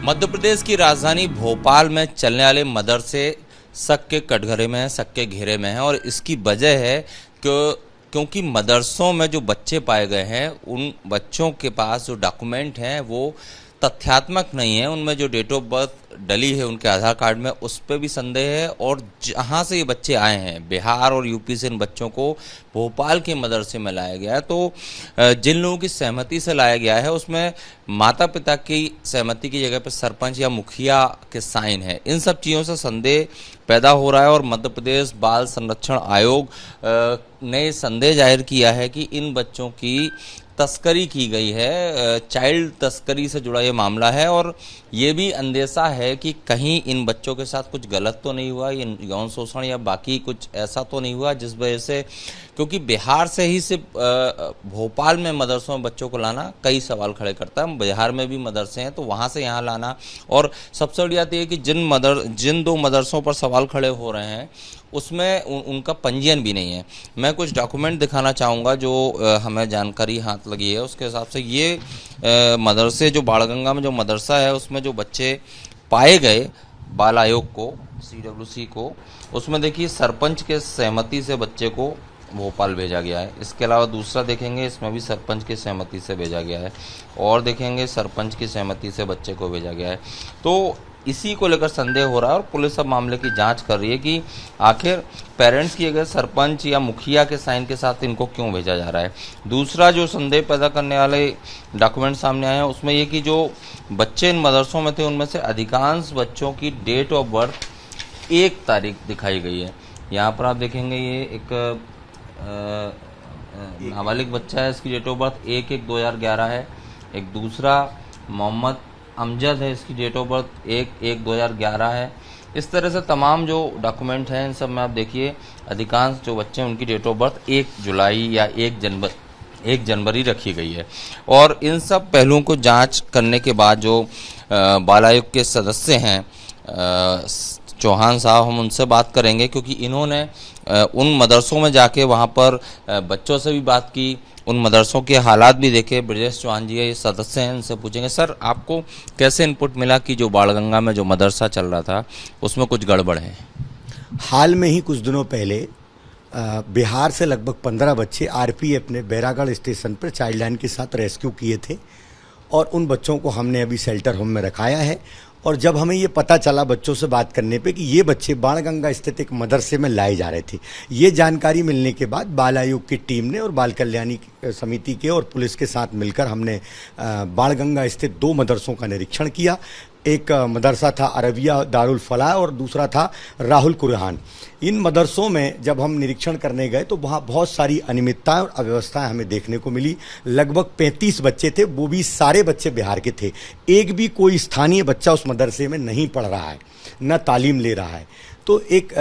मध्य प्रदेश की राजधानी भोपाल में चलने वाले मदरसे शक के कटघरे में है, शक के घेरे में है। और इसकी वजह है क्योंकि मदरसों में जो बच्चे पाए गए हैं उन बच्चों के पास जो डॉक्यूमेंट हैं वो तथ्यात्मक नहीं है। उनमें जो डेट ऑफ बर्थ डली है उनके आधार कार्ड में, उस पर भी संदेह है। और जहाँ से ये बच्चे आए हैं, बिहार और यूपी से, इन बच्चों को भोपाल के मदरसे में लाया गया है। तो जिन लोगों की सहमति से लाया गया है उसमें माता पिता की सहमति की जगह पर सरपंच या मुखिया के साइन है। इन सब चीज़ों से संदेह पैदा हो रहा है और मध्य प्रदेश बाल संरक्षण आयोग ने संदेह जाहिर किया है कि इन बच्चों की तस्करी की गई है, चाइल्ड तस्करी से जुड़ा ये मामला है। और ये भी अंदेशा है कि कहीं इन बच्चों के साथ कुछ गलत तो नहीं हुआ, ये यौन शोषण या बाकी कुछ ऐसा तो नहीं हुआ जिस वजह से, क्योंकि बिहार से ही सिर्फ भोपाल में मदरसों में बच्चों को लाना कई सवाल खड़े करता है। बिहार में भी मदरसे हैं तो वहाँ से यहाँ लाना, और सबसे बड़ी बात यह है कि जिन दो मदरसों पर सवाल खड़े हो रहे हैं उसमें उनका पंजीयन भी नहीं है। मैं कुछ डॉक्यूमेंट दिखाना चाहूँगा जो हमें जानकारी हाथ लगी है उसके हिसाब से। ये मदरसे जो बाणगंगा में जो मदरसा है उसमें जो बच्चे पाए गए बाल आयोग को, CWC को, उसमें देखिए सरपंच के सहमति से बच्चे को भोपाल भेजा गया है। इसके अलावा दूसरा देखेंगे, इसमें भी सरपंच की सहमति से भेजा गया है। और देखेंगे सरपंच की सहमति से बच्चे को भेजा गया है। तो इसी को लेकर संदेह हो रहा है और पुलिस अब मामले की जांच कर रही है कि आखिर पेरेंट्स की अगर सरपंच या मुखिया के साइन के साथ इनको क्यों भेजा जा रहा है। दूसरा जो संदेह पैदा करने वाले डॉक्यूमेंट सामने आए हैं उसमें ये कि जो बच्चे इन मदरसों में थे उनमें से अधिकांश बच्चों की डेट ऑफ बर्थ 1 तारीख दिखाई गई है। यहाँ पर आप देखेंगे ये एक नाबालिग बच्चा है, इसकी डेट ऑफ बर्थ 1/1/2011 है। एक दूसरा मोहम्मद अमजद है, इसकी डेट ऑफ बर्थ 1/1/2011 है। इस तरह से तमाम जो डॉक्यूमेंट हैं इन सब में आप देखिए अधिकांश जो बच्चे हैं उनकी डेट ऑफ बर्थ 1 जुलाई या 1 जनवरी रखी गई है। और इन सब पहलुओं को जांच करने के बाद जो बाल आयोग के सदस्य हैं चौहान साहब, हम उनसे बात करेंगे क्योंकि इन्होंने उन मदरसों में जाके वहाँ पर बच्चों से भी बात की, उन मदरसों के हालात भी देखे। ब्रजेश चौहान जी ये सदस्य हैं, इनसे पूछेंगे सर आपको कैसे इनपुट मिला कि जो बाणगंगा में जो मदरसा चल रहा था उसमें कुछ गड़बड़ है। हाल में ही कुछ दिनों पहले बिहार से लगभग 15 बच्चे आरपीएफ ने बैरागढ़ स्टेशन पर चाइल्ड लाइन के साथ रेस्क्यू किए थे और उन बच्चों को हमने अभी शेल्टर होम में रखाया है। और जब हमें ये पता चला बच्चों से बात करने पे कि ये बच्चे बाणगंगा स्थित एक मदरसे में लाए जा रहे थे, ये जानकारी मिलने के बाद बाल आयोग की टीम ने और बाल कल्याणी समिति के और पुलिस के साथ मिलकर हमने बाणगंगा स्थित 2 मदरसों का निरीक्षण किया। एक मदरसा था अरबिया दारुल फलाह और दूसरा था राहुल कुरहान। इन मदरसों में जब हम निरीक्षण करने गए तो वहाँ बहुत सारी अनियमितताएं और अव्यवस्थाएं हमें देखने को मिली। लगभग 35 बच्चे थे, वो भी सारे बच्चे बिहार के थे। एक भी कोई स्थानीय बच्चा उस मदरसे में नहीं पढ़ रहा है, न तालीम ले रहा है। तो एक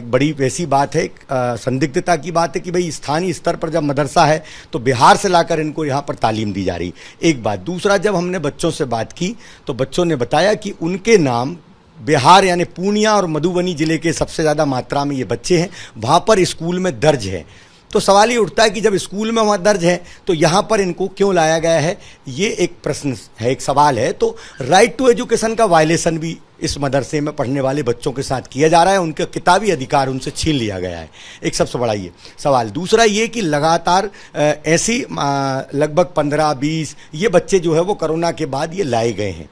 बड़ी वैसी बात है, संदिग्धता की बात है कि भाई स्थानीय स्तर पर जब मदरसा है तो बिहार से लाकर इनको यहाँ पर तालीम दी जा रही, एक बात। दूसरा, जब हमने बच्चों से बात की तो बच्चों ने बताया कि उनके नाम बिहार यानी पूर्णिया और मधुबनी जिले के सबसे ज़्यादा मात्रा में ये बच्चे हैं, वहाँ पर स्कूल में दर्ज है। तो सवाल ये उठता है कि जब स्कूल में वहाँ दर्ज है तो यहाँ पर इनको क्यों लाया गया है, ये एक प्रश्न है, एक सवाल है। तो राइट टू एजुकेशन का वायलेशन भी इस मदरसे में पढ़ने वाले बच्चों के साथ किया जा रहा है, उनके किताबी अधिकार उनसे छीन लिया गया है, एक सबसे बड़ा ये सवाल। दूसरा ये कि लगातार ऐसी लगभग 15-20 ये बच्चे जो है वो कोरोना के बाद ये लाए गए हैं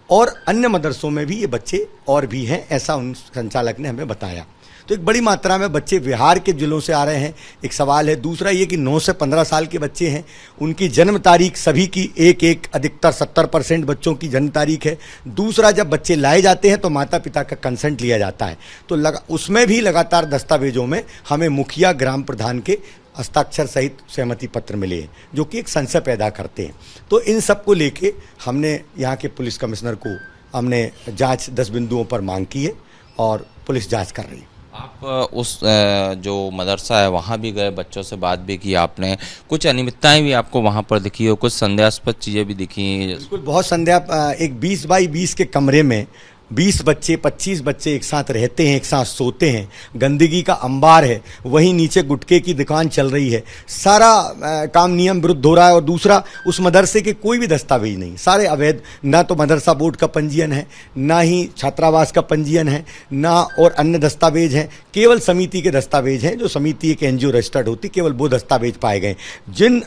और अन्य मदरसों में भी ये बच्चे और भी हैं, ऐसा उन संचालक ने हमें बताया। तो एक बड़ी मात्रा में बच्चे बिहार के जिलों से आ रहे हैं, एक सवाल है। दूसरा ये कि 9 से 15 साल के बच्चे हैं, उनकी जन्म तारीख सभी की एक अधिकतर 70% बच्चों की जन्म तारीख है। दूसरा, जब बच्चे लाए जाते हैं तो माता पिता का कंसेंट लिया जाता है, तो उसमें भी लगातार दस्तावेजों में हमें मुखिया ग्राम प्रधान के हस्ताक्षर सहित सहमति पत्र मिले हैं जो कि एक संशय पैदा करते हैं। तो इन सब को लेके हमने यहाँ के पुलिस कमिश्नर को हमने जांच 10 बिंदुओं पर मांग की है और पुलिस जांच कर रही है। आप उस जो मदरसा है वहाँ भी गए, बच्चों से बात भी की आपने, कुछ अनियमितताएं भी आपको वहाँ पर दिखी हो, कुछ संदेहास्पद चीज़ें भी दिखी? बिल्कुल, बहुत संदेह। एक 20 बाई 20 के कमरे में 20 बच्चे 25 बच्चे एक साथ रहते हैं, एक साथ सोते हैं, गंदगी का अंबार है, वहीं नीचे गुटखे की दुकान चल रही है, सारा काम नियम विरुद्ध हो रहा है। और दूसरा, उस मदरसे के कोई भी दस्तावेज नहीं, सारे अवैध, ना तो मदरसा बोर्ड का पंजीयन है, ना ही छात्रावास का पंजीयन है, ना और अन्य दस्तावेज हैं, केवल समिति के दस्तावेज हैं। जो समिति एक एनजीओ रजिस्टर्ड होती, केवल वो दस्तावेज पाए गए। जिन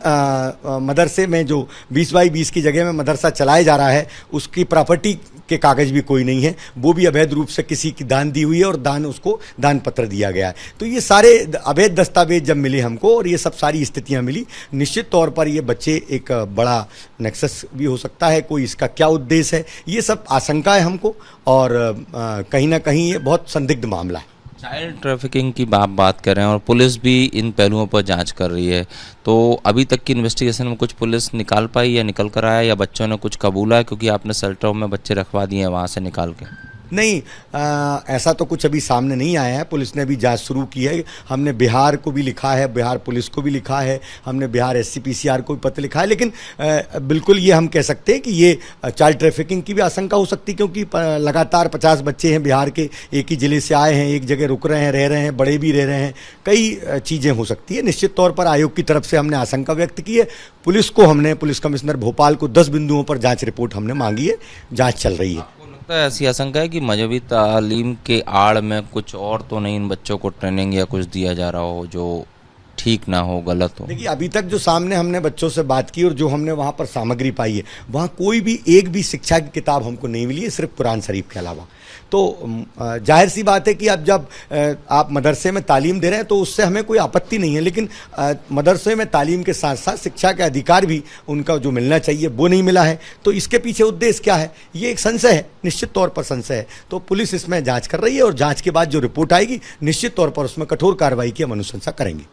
मदरसे में जो 20/20 की जगह में मदरसा चलाया जा रहा है, उसकी प्रॉपर्टी के कागज भी कोई नहीं है, वो भी अवैध रूप से किसी की दान दी हुई है और उसको दान पत्र दिया गया है। तो ये सारे अवैध दस्तावेज जब मिले हमको और ये सब सारी स्थितियां मिली, निश्चित तौर पर ये बच्चे एक बड़ा नेक्सस भी हो सकता है, कोई इसका क्या उद्देश्य है, ये सब आशंका है हमको। और कहीं ना कहीं ये बहुत संदिग्ध मामला है। चाइल्ड ट्रैफिकिंग की आप बात कर रहे हैं और पुलिस भी इन पहलुओं पर जांच कर रही है, तो अभी तक की इन्वेस्टिगेशन में कुछ पुलिस निकाल पाई या निकल कर आया, या बच्चों ने कुछ कबूला है? क्योंकि आपने शेल्टर होम में बच्चे रखवा दिए हैं वहाँ से निकाल के। नहीं, ऐसा तो कुछ अभी सामने नहीं आया है। पुलिस ने अभी जांच शुरू की है। हमने बिहार को भी लिखा है, बिहार पुलिस को भी लिखा है, हमने बिहार SCPCR को भी पत्र लिखा है। लेकिन बिल्कुल ये हम कह सकते हैं कि ये चाइल्ड ट्रैफिकिंग की भी आशंका हो सकती है, क्योंकि लगातार 50 बच्चे हैं बिहार के, एक ही जिले से आए हैं, एक जगह रुक रहे हैं, रह रहे हैं, बड़े भी रह रहे हैं, कई चीज़ें हो सकती है। निश्चित तौर पर आयोग की तरफ से हमने आशंका व्यक्त की है। पुलिस को हमने, पुलिस कमिश्नर भोपाल को 10 बिंदुओं पर जाँच रिपोर्ट हमने मांगी है, जाँच चल रही है। ऐसी आशंका है कि मजहबी तालीम के आड़ में कुछ और तो नहीं इन बच्चों को ट्रेनिंग या कुछ दिया जा रहा हो जो ठीक ना हो, गलत हो? देखिए, अभी तक जो सामने हमने बच्चों से बात की और जो हमने वहाँ पर सामग्री पाई है, वहाँ कोई भी एक भी शिक्षा की किताब हमको नहीं मिली है, सिर्फ कुरान शरीफ के अलावा। तो जाहिर सी बात है कि अब जब आप मदरसे में तालीम दे रहे हैं तो उससे हमें कोई आपत्ति नहीं है, लेकिन मदरसे में तालीम के साथ साथ शिक्षा के अधिकार भी उनका जो मिलना चाहिए वो नहीं मिला है। तो इसके पीछे उद्देश्य क्या है, ये एक संशय है, निश्चित तौर पर संशय है। तो पुलिस इसमें जांच कर रही है और जांच के बाद जो रिपोर्ट आएगी, निश्चित तौर पर उसमें कठोर कार्रवाई की हम अनुशंसा करेंगे।